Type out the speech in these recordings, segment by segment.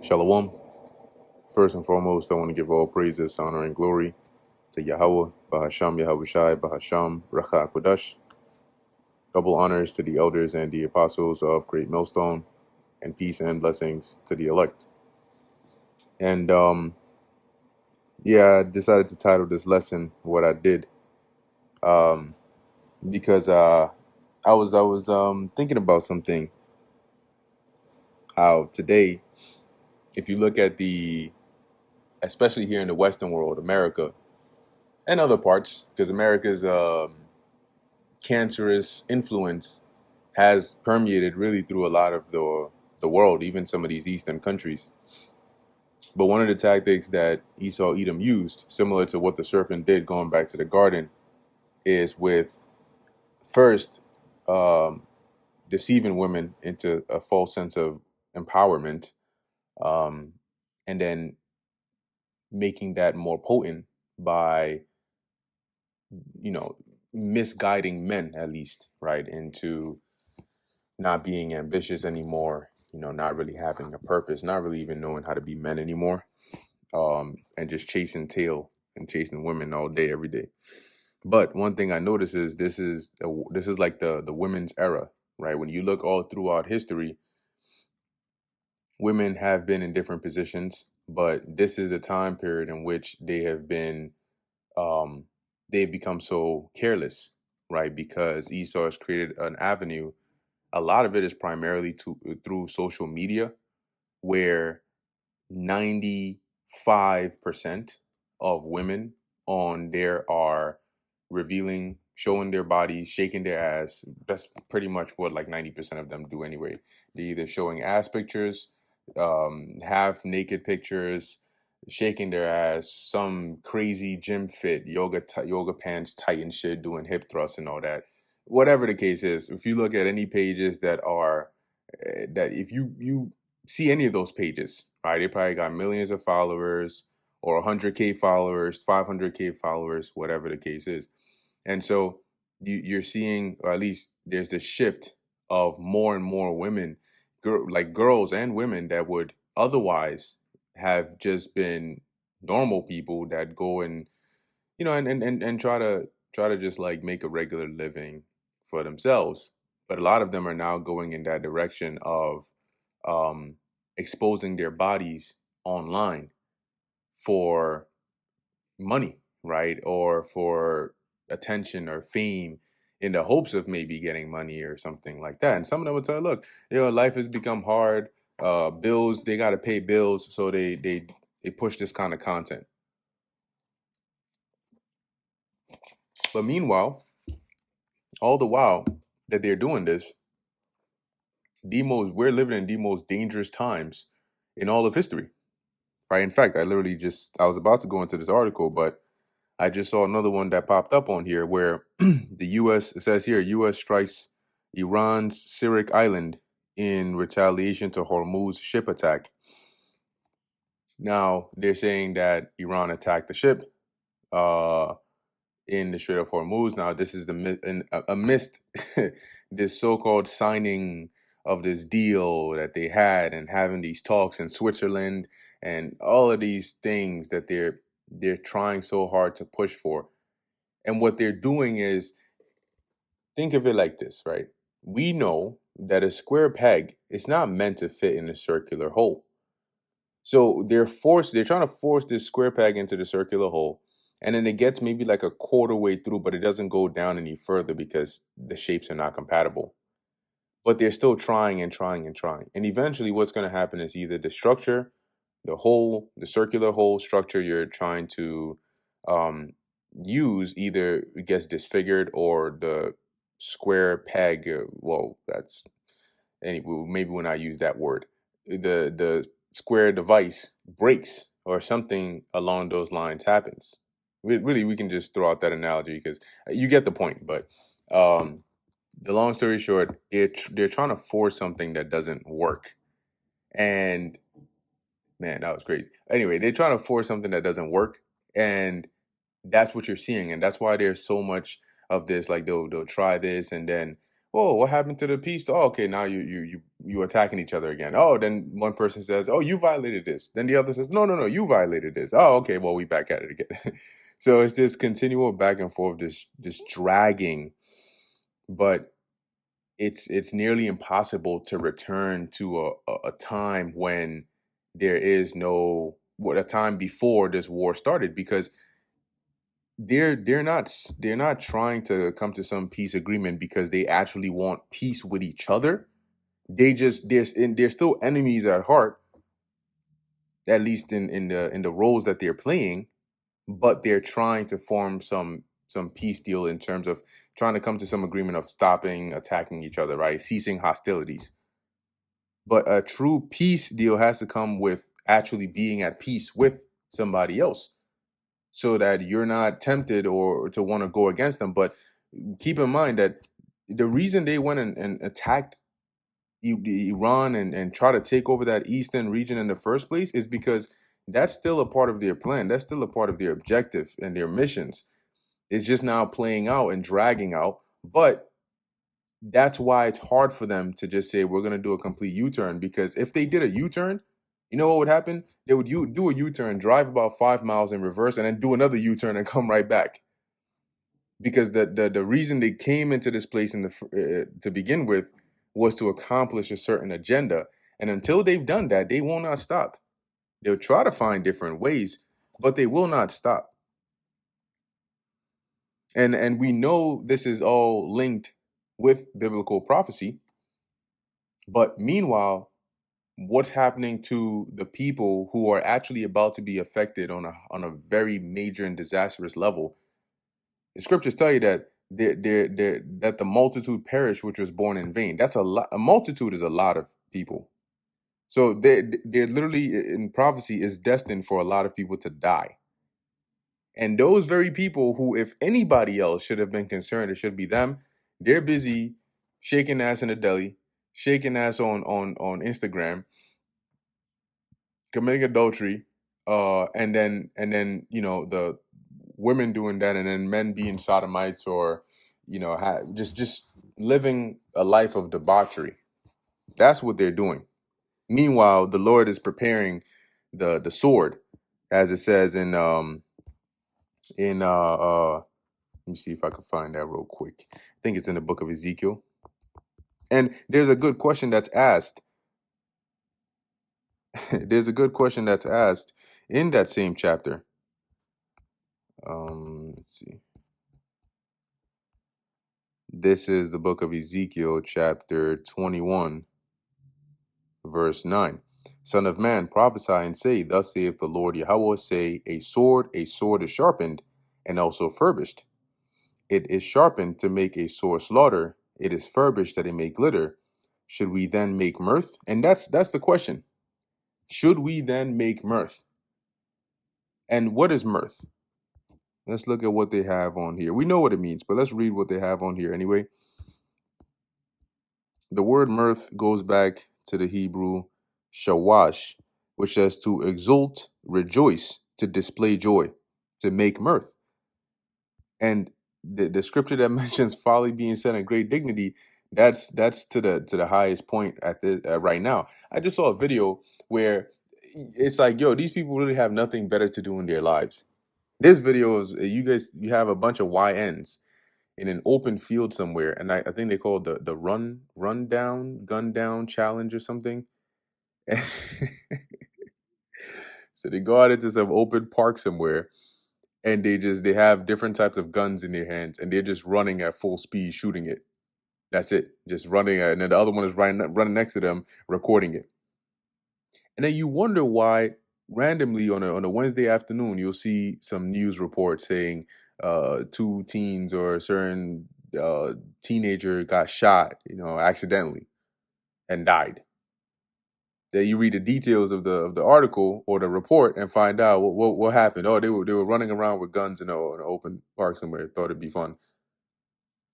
Shalom. First and foremost, I want to give all praises, honor, and glory to Yahweh, Bahasham Yahushai, Bahasham Racha Kodash. Double honors to the elders and the apostles of Great Millstone, and peace and blessings to the elect. And I decided to title this lesson what I did, because I was thinking about something. How today, if you look at especially here in the Western world, America and other parts, because America's cancerous influence has permeated really through a lot of the world, even some of these Eastern countries. But one of the tactics that Esau Edom used, similar to what the serpent did going back to the garden, is with first um, deceiving women into a false sense of empowerment, um, and then making that more potent by, you know, misguiding men, at least, right, into not being ambitious anymore, not really having a purpose, not really even knowing how to be men anymore, and just chasing tail and chasing women all day, every day. But one thing I notice is this is like the women's era, right? When you look all throughout history, women have been in different positions, but this is a time period in which um, they've become so careless, right? Because Esau has created an avenue. A lot of it is primarily through social media, where 95% of women on there are revealing, showing their bodies, shaking their ass. That's pretty much what like 90% of them do anyway. They're either showing ass pictures, half naked pictures, shaking their ass, some crazy gym fit, yoga pants tight and shit, doing hip thrusts and all that. Whatever the case is, if you look at any pages that are that if you see any of those pages, right? They probably got millions of followers or 100K followers, 500K followers, whatever the case is. And so you're seeing, or at least there's this shift of more and more women, like girls and women that would otherwise have just been normal people that go and, and try to just like make a regular living for themselves. But a lot of them are now going in that direction of um, exposing their bodies online for money, right? Or for attention or fame in the hopes of maybe getting money or something like that. And some of them would tell, look, life has become hard. Bills, they got to pay bills. So they push this kind of content. But meanwhile, all the while that they're doing this, we're living in the most dangerous times in all of history, right? In fact, I was about to go into this article, but I just saw another one that popped up on here where the U.S. it says here, U.S. strikes Iran's Sirik Island in retaliation to Hormuz ship attack. Now they're saying that Iran attacked the ship uh, in the Strait of Hormuz. Now this is amidst this so-called signing of this deal that they had and having these talks in Switzerland and all of these things that they're trying so hard to push for. And what they're doing is, think of it like this, right? We know that a square peg is not meant to fit in a circular hole. So they're trying to force this square peg into the circular hole, and then it gets maybe like a quarter way through, but it doesn't go down any further because the shapes are not compatible. But they're still trying and trying and trying. And eventually what's going to happen is either the structure, the circular hole structure you're trying to um, use, either it gets disfigured or the square peg, well, that's, anyway, maybe when I use that word, the square device breaks or something along those lines happens. Really, we can just throw out that analogy because you get the point. But um, the long story short, they're trying to force something that doesn't work. And man, that was crazy. Anyway, they're trying to force something that doesn't work, and that's what you're seeing, and that's why there's so much of this. Like they'll try this, and then Oh, what happened to the peace? Oh, okay, now you attacking each other again. Oh, then one person says, "Oh, you violated this." Then the other says, "No, no, no, you violated this." Oh, okay, well, we back at it again. So it's this continual back and forth, this dragging, but it's nearly impossible to return to a time when there is no what a time before this war started, because they're not trying to come to some peace agreement because they actually want peace with each other. They just they're still enemies at heart, at least in the roles that they're playing, but they're trying to form some peace deal in terms of trying to come to some agreement of stopping attacking each other, right? Ceasing hostilities. But a true peace deal has to come with actually being at peace with somebody else, so that you're not tempted or to want to go against them. But keep in mind that the reason they went and attacked Iran and try to take over that eastern region in the first place is because that's still a part of their plan. That's still a part of their objective and their missions. It's just now playing out and dragging out. But that's why it's hard for them to just say we're going to do a complete U-turn, because if they did a U-turn, you know what would happen? They would do a U-turn, drive about 5 miles in reverse, and then do another U-turn and come right back. Because the reason they came into this place to begin with was to accomplish a certain agenda, and until they've done that, they will not stop. They'll try to find different ways, but they will not stop. And we know this is all linked with biblical prophecy, but meanwhile, what's happening to the people who are actually about to be affected on a very major and disastrous level? The scriptures tell you that that the multitude perish which was born in vain. That's a lot. A multitude is a lot of people. So they're literally in prophecy is destined for a lot of people to die. And those very people who, if anybody else should have been concerned, it should be them. They're busy shaking ass in the deli, shaking ass on Instagram, committing adultery, and then the women doing that, and then men being sodomites, or just living a life of debauchery. That's what they're doing. Meanwhile, the Lord is preparing the sword, as it says in let me see if I can find that real quick. I think it's in the book of Ezekiel. And there's a good question that's asked. There's a good question that's asked in that same chapter. Let's see. This is the book of Ezekiel, chapter 21, verse 9. Son of man, prophesy and say, thus saith the Lord Yahweh, say, a sword is sharpened, and also furbished. It is sharpened to make a sore slaughter. It is furbished that it may glitter. Should we then make mirth? And that's the question. Should we then make mirth? And what is mirth? Let's look at what they have on here. We know what it means, but let's read what they have on here anyway. The word mirth goes back to the Hebrew shawash, which says to exult, rejoice, to display joy, to make mirth. And the scripture that mentions folly being set in great dignity, that's to the highest point at the right now. I just saw a video where it's like, yo, these people really have nothing better to do in their lives. This video is you have a bunch of YNs in an open field somewhere, and I think they call it the run down gun down challenge or something. So they go out into some open park somewhere, and they have different types of guns in their hands, and they're just running at full speed shooting it. That's it, just running at, and then the other one is running next to them recording it. And then you wonder why randomly on a Wednesday afternoon you'll see some news report saying two teens or a certain teenager got shot, accidentally and died. Then you read the details of the article or the report and find out what happened. Oh, they were running around with guns in an open park somewhere. Thought it'd be fun.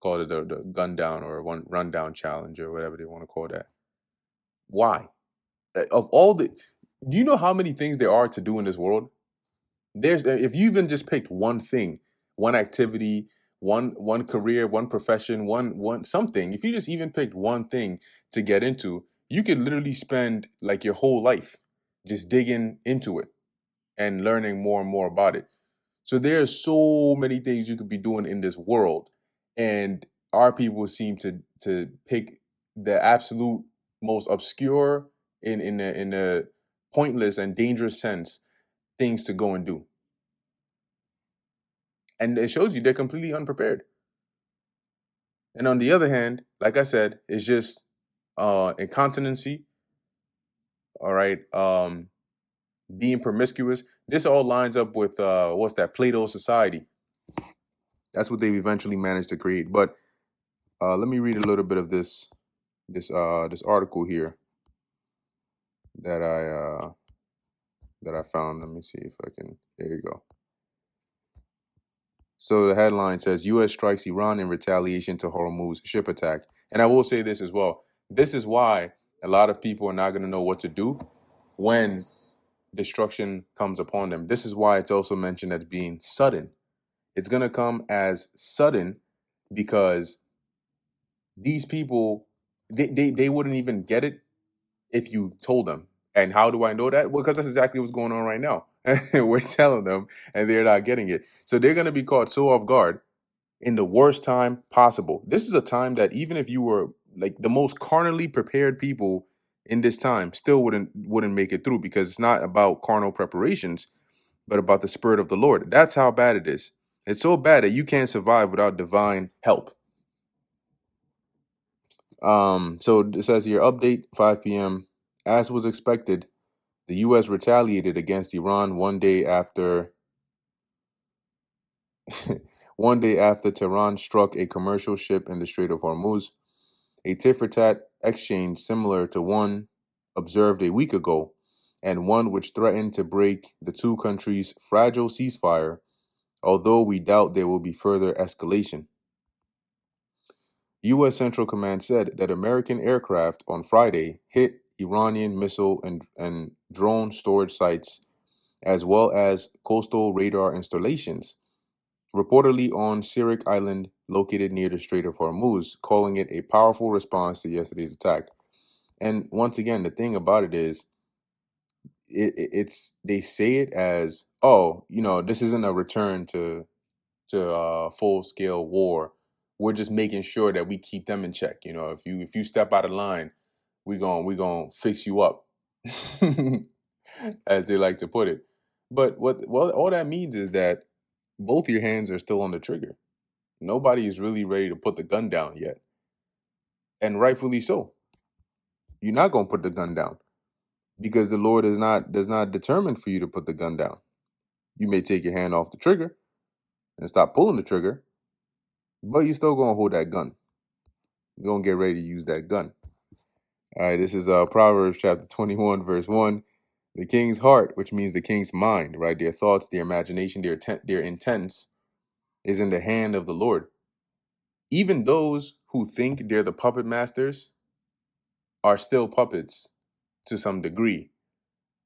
Called it the gun down or one rundown challenge or whatever they want to call that. Why? Of all the, do you know how many things there are to do in this world? There's if you even just picked one thing, one activity, one career, one profession, one something. If you just even picked one thing to get into, you could literally spend like your whole life just digging into it and learning more and more about it. So there's so many things you could be doing in this world, and our people seem to pick the absolute most obscure in a pointless and dangerous sense things to go and do, and it shows you they're completely unprepared. And on the other hand, like I said, it's just incontinency. All right, being promiscuous. This all lines up with what's that, Plato society. That's what they've eventually managed to create. But let me read a little bit of this article here that I found. Let me see if I can. There you go. So the headline says U.S. strikes Iran in retaliation to Hormuz ship attack. And I will say this as well. This is why a lot of people are not going to know what to do when destruction comes upon them. This is why it's also mentioned as being sudden. It's going to come as sudden because these people, they wouldn't even get it if you told them. And how do I know that? Well, because that's exactly what's going on right now. We're telling them and they're not getting it. So they're going to be caught so off guard in the worst time possible. This is a time that even if you were like the most carnally prepared people in this time still wouldn't make it through, because it's not about carnal preparations but about the spirit of the Lord. That's how bad it is. It's so bad that you can't survive without divine help. So it says here, update 5 p.m. As was expected, the U.S. retaliated against Iran one day after Tehran struck a commercial ship in the Strait of Hormuz, a tit-for-tat exchange similar to one observed a week ago, and one which threatened to break the two countries' fragile ceasefire, although we doubt there will be further escalation. U.S. Central Command said that American aircraft on Friday hit Iranian missile and drone storage sites, as well as coastal radar installations, reportedly on Sirik Island, located near the Strait of Hormuz, calling it a powerful response to yesterday's attack. And once again, the thing about it is, it's they say it as, oh, this isn't a return to full scale war. We're just making sure that we keep them in check. If you step out of line, we gonna fix you up, as they like to put it. But what all that means is that both your hands are still on the trigger. Nobody is really ready to put the gun down yet, and rightfully so. You're not gonna put the gun down because the Lord is not does not determine for you to put the gun down. You may take your hand off the trigger and stop pulling the trigger, but you're still gonna hold that gun. You're gonna get ready to use that gun. All right, this is Proverbs chapter 21, verse 1. The king's heart, which means the king's mind, right? Their thoughts, their imagination, their intents is in the hand of the Lord. Even those who think they're the puppet masters are still puppets to some degree,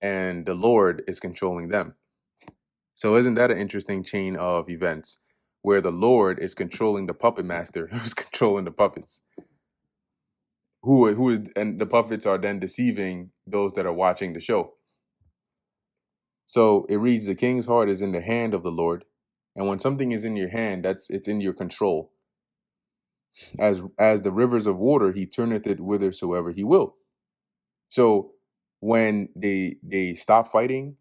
and the Lord is controlling them. So isn't that an interesting chain of events where the Lord is controlling the puppet master who's controlling the puppets? Who is and the puppets are then deceiving those that are watching the show. So it reads, the king's heart is in the hand of the Lord, and when something is in your hand, it's in your control. As the rivers of water, he turneth it whithersoever he will. So when they stop fighting,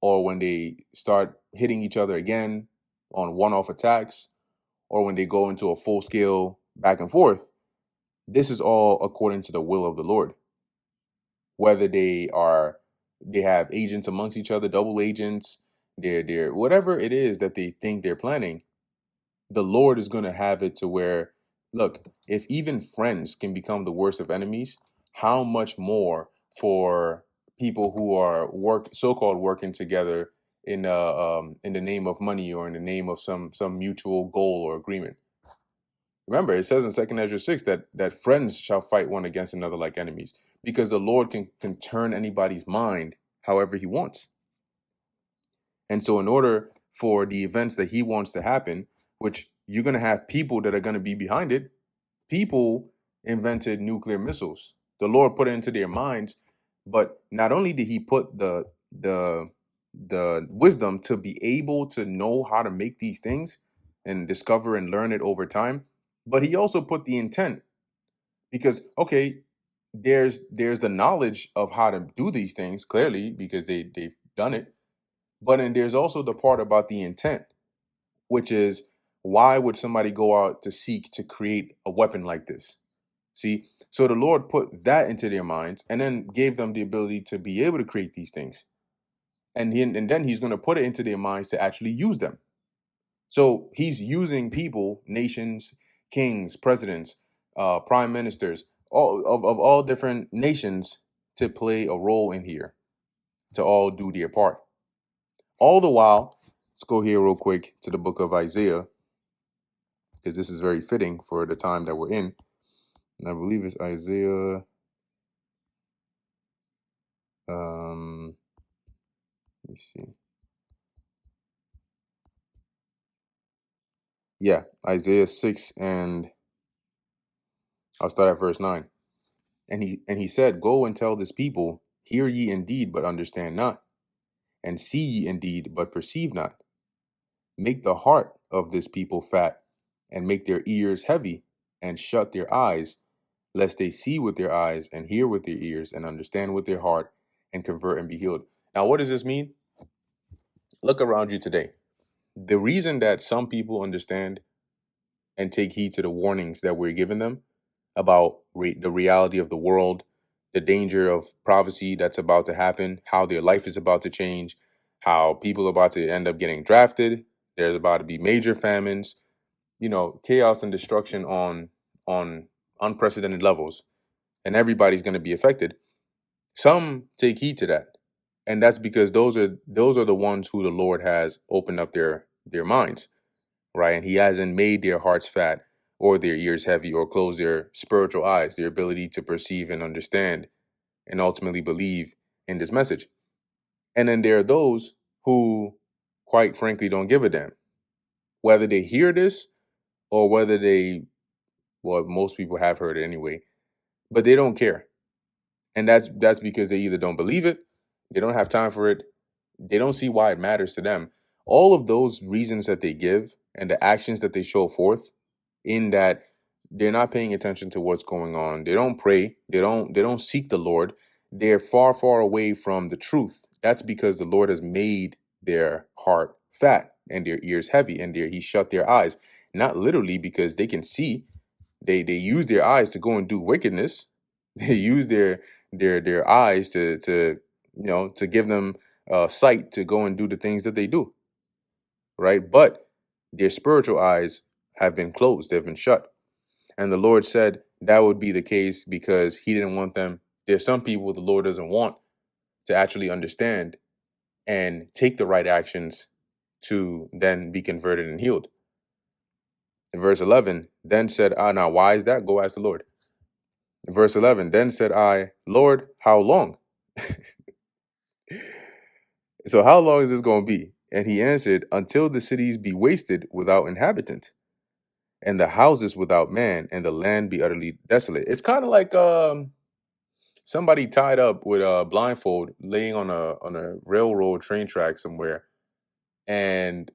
or when they start hitting each other again on one-off attacks, or when they go into a full-scale back and forth, this is all according to the will of the Lord. Whether they have agents amongst each other, double agents, they're whatever it is that they think they're planning, the Lord is going to have it to where, look, if even friends can become the worst of enemies, how much more for people who are so-called working together in the name of money, or in the name of some mutual goal or agreement. Remember, it says in 2 Ezra 6 that friends shall fight one against another like enemies, because the Lord can turn anybody's mind however he wants. And so in order for the events that he wants to happen, which you're going to have people that are going to be behind it. People invented nuclear missiles. The Lord put it into their minds, but not only did he put the wisdom to be able to know how to make these things and discover and learn it over time, but he also put the intent. Because okay, there's the knowledge of how to do these things clearly because they've done it, but then there's also the part about the intent, which is, why would somebody go out to seek to create a weapon like this? See, so the Lord put that into their minds and then gave them the ability to be able to create these things. And then he's going to put it into their minds to actually use them. So he's using people, nations, kings, presidents, prime ministers, of all different nations to play a role in here, to all do their part. All the while, let's go here real quick to the book of Isaiah, because this is very fitting for the time that we're in. And I believe it's Isaiah. Let me see. Yeah, Isaiah 6, and I'll start at verse 9. And he said, "Go and tell this people, hear ye indeed, but understand not, and see ye indeed, but perceive not. Make the heart of this people fat, and make their ears heavy, and shut their eyes, lest they see with their eyes, and hear with their ears, and understand with their heart, and convert and be healed." Now, what does this mean? Look around you today. The reason that some people understand and take heed to the warnings that we're giving them about the reality of the world, the danger of prophecy that's about to happen, how their life is about to change, how people are about to end up getting drafted. There's about to be major famines, chaos and destruction on unprecedented levels, and everybody's going to be affected. Some take heed to that, and that's because those are the ones who the Lord has opened up their minds, right? And he hasn't made their hearts fat or their ears heavy or closed their spiritual eyes, their ability to perceive and understand and ultimately believe in this message. And then there are those who, quite frankly, don't give a damn. Whether they hear this or whether well, most people have heard it anyway, but they don't care. And that's because they either don't believe it, they don't have time for it, they don't see why it matters to them. All of those reasons that they give and the actions that they show forth, in that they're not paying attention to what's going on. They don't pray. They don't seek the Lord. They're far, far away from the truth. That's because the Lord has made their heart fat and their ears heavy, and he shut their eyes. Not literally, because they can see. They use their eyes to go and do wickedness. They use their eyes to give them sight to go and do the things that they do, right? But their spiritual eyes have been closed, they've been shut. And the Lord said that would be the case because he didn't want them. There's some people the Lord doesn't want to actually understand and take the right actions to then be converted and healed. In verse 11, then said I, now why is that? Go ask the Lord. In verse 11, then said I, Lord, how long? So how long is this going to be? And he answered, until the cities be wasted without inhabitant, and the houses without man, and the land be utterly desolate. It's kind of like somebody tied up with a blindfold, laying on a railroad train track somewhere, and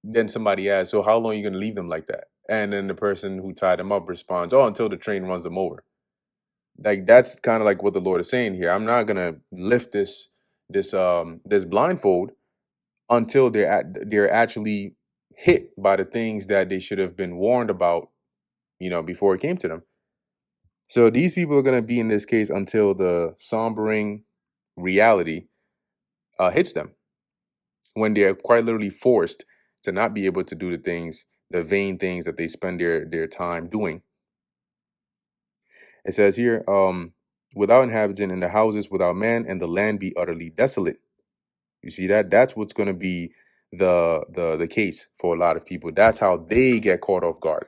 then somebody asks, "So how long are you going to leave them like that?" And then the person who tied them up responds, "Oh, until the train runs them over." Like, that's kind of like what the Lord is saying here. I'm not gonna lift this blindfold until they're actually hit by the things that they should have been warned about, before it came to them. So these people are going to be in this case until the sombering reality hits them, when they're quite literally forced to not be able to do the vain things that they spend their time doing. It says here, without inhabitant, in the houses without man, and the land be utterly desolate. You see that? That's what's going to be the case for a lot of people. That's how they get caught off guard.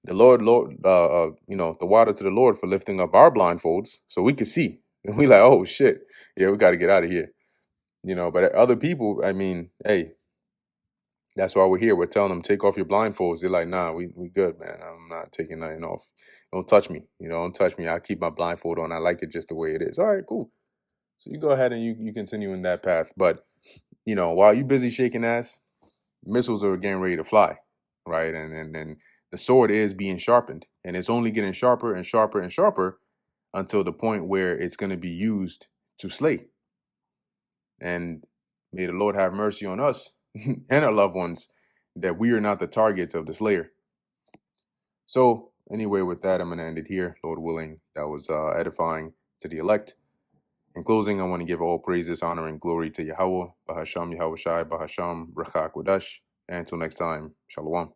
The Lord, the water to the Lord for lifting up our blindfolds so we could see. And we like, oh shit, yeah, we got to get out of here. But other people, I mean, hey, That's why we're here. We're telling them take off your blindfolds. They're like, nah, we good, man. I'm not taking nothing off. Don't touch me. Don't touch me. I keep my blindfold on. I like it just the way it is. All right, cool. So you go ahead and you continue in that path. But while you busy shaking ass, missiles are getting ready to fly, right? And the sword is being sharpened, and it's only getting sharper and sharper and sharper until the point where it's going to be used to slay. And may the Lord have mercy on us and our loved ones that we are not the targets of the slayer. So anyway, with that, I'm going to end it here. Lord willing, that was edifying to the elect. In closing, I want to give all praises, honor, and glory to Yahweh, Bahasham Yahweh Shai, Bahasham Rachak Wadash. And until next time, Shalom.